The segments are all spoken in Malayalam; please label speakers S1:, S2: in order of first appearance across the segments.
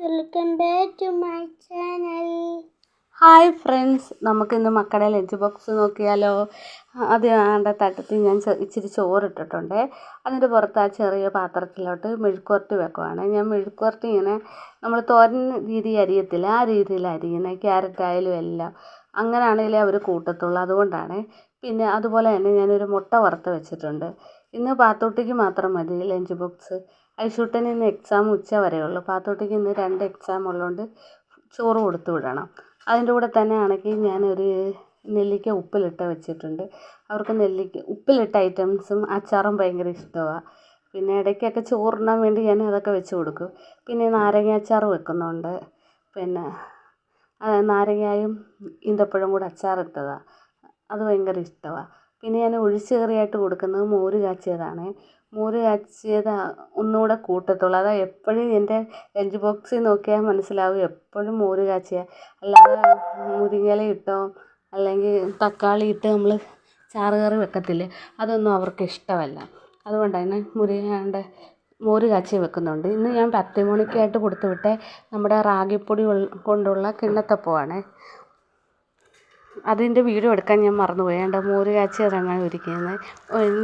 S1: Welcome back to my channel.
S2: Hi friends, നമുക്കിന്ന് മക്കളുടെ ലഞ്ച് ബോക്സ് നോക്കിയാലോ. അത് ആണ്ട തട്ടത്തിൽ ഞാൻ ഇച്ചിരി ചോറിട്ടിട്ടുണ്ട്. അതിൻ്റെ പുറത്ത് ആ ചെറിയ പാത്രത്തിലോട്ട് മെഴുക്കുവരട്ടി വെക്കുവാണ്. ഞാൻ മെഴുക്കുവരട്ടി ഇങ്ങനെ നമ്മൾ തോരൻ രീതി അരിയത്തില്ല, ആ രീതിയിൽ അരിയുന്നത്. ക്യാരറ്റ് ആയാലും എല്ലാം അങ്ങനെയാണെങ്കിലേ അവർ കൂട്ടത്തുള്ളൂ, അതുകൊണ്ടാണ്. പിന്നെ അതുപോലെ തന്നെ ഞാനൊരു മുട്ട വറുത്ത് വെച്ചിട്ടുണ്ട്. ഇന്ന് പാത്തൂട്ടിക്ക് മാത്രം മതി ലഞ്ച് ബോക്സ്. ഐശൂട്ടന് ഇന്ന് എക്സാം ഉച്ച വരെയുള്ളൂ. പാത്തൂട്ടിക്ക് ഇന്ന് 2 എക്സാം ഉള്ളതുകൊണ്ട് ചോറ് കൊടുത്തു വിടണം. അതിൻ്റെ കൂടെ തന്നെ ആണെങ്കിൽ ഞാനൊരു നെല്ലിക്ക ഉപ്പിലിട്ട് വെച്ചിട്ടുണ്ട്. അവർക്ക് നെല്ലിക്ക ഉപ്പിലിട്ട ഐറ്റംസും അച്ചാറും ഭയങ്കര ഇഷ്ടമാണ്. പിന്നെ ഇടയ്ക്കൊക്കെ ചോറുണ്ണാൻ വേണ്ടി ഞാൻ അതൊക്കെ വെച്ച് കൊടുക്കും. പിന്നെ നാരങ്ങ അച്ചാർ വെക്കുന്നുണ്ട്. പിന്നെ നാരങ്ങയും ഈന്തപ്പഴം കൂടെ അച്ചാറിട്ടതാണ്, അത് ഭയങ്കര ഇഷ്ടമാണ്. പിന്നെ ഞാൻ ഒഴിച്ച് കറിയായിട്ട് കൊടുക്കുന്നത് മോര് കാച്ചിയതാണ്. മോര് കാച്ചിയത് ഒന്നുകൂടെ കൂട്ടത്തുള്ളൂ. അതാ എപ്പോഴും എൻ്റെ ലഞ്ച് ബോക്സിൽ നോക്കിയാൽ മനസ്സിലാവും, എപ്പോഴും മോര് കാച്ചിയ. അല്ലാതെ മുരിങ്ങയില ഇട്ടോ അല്ലെങ്കിൽ തക്കാളി ഇട്ട് നമ്മൾ ചാറുകറി വെക്കത്തില്ലേ, അതൊന്നും അവർക്ക് ഇഷ്ടമല്ല. അതുകൊണ്ടാണ് മോര് കാച്ചി വെക്കുന്നുണ്ട്. ഇന്ന് ഞാൻ 10 മണിക്കായിട്ട് കൊടുത്തു വിട്ടേ നമ്മുടെ റാഗിപ്പൊടി കൊണ്ടുള്ള കിണ്ണത്തപ്പമാണ്. അതിൻ്റെ വീഡിയോ എടുക്കാൻ ഞാൻ മറന്നുപോയി. മോര് കാച്ചിയതാണ് ഒരുക്കുന്നത്.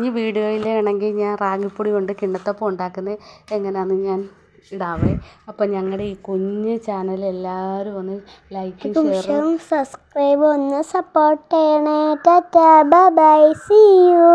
S2: ഈ വീഡിയോയിലാണെങ്കിൽ ഞാൻ റാഗിപ്പൊടി കൊണ്ട് കിണ്ണത്തപ്പം ഉണ്ടാക്കുന്നത് എങ്ങനെയാണെന്ന് ഞാൻ ഇടാവേ. അപ്പം ഞങ്ങളുടെ ഈ കുഞ്ഞ് ചാനൽ എല്ലാവരും ഒന്ന് ലൈക്കും ഷെയറും
S1: സബ്സ്ക്രൈബ് ഒന്ന് സപ്പോർട്ട് ചെയ്യണേ. Ta-ta bye bye, see U.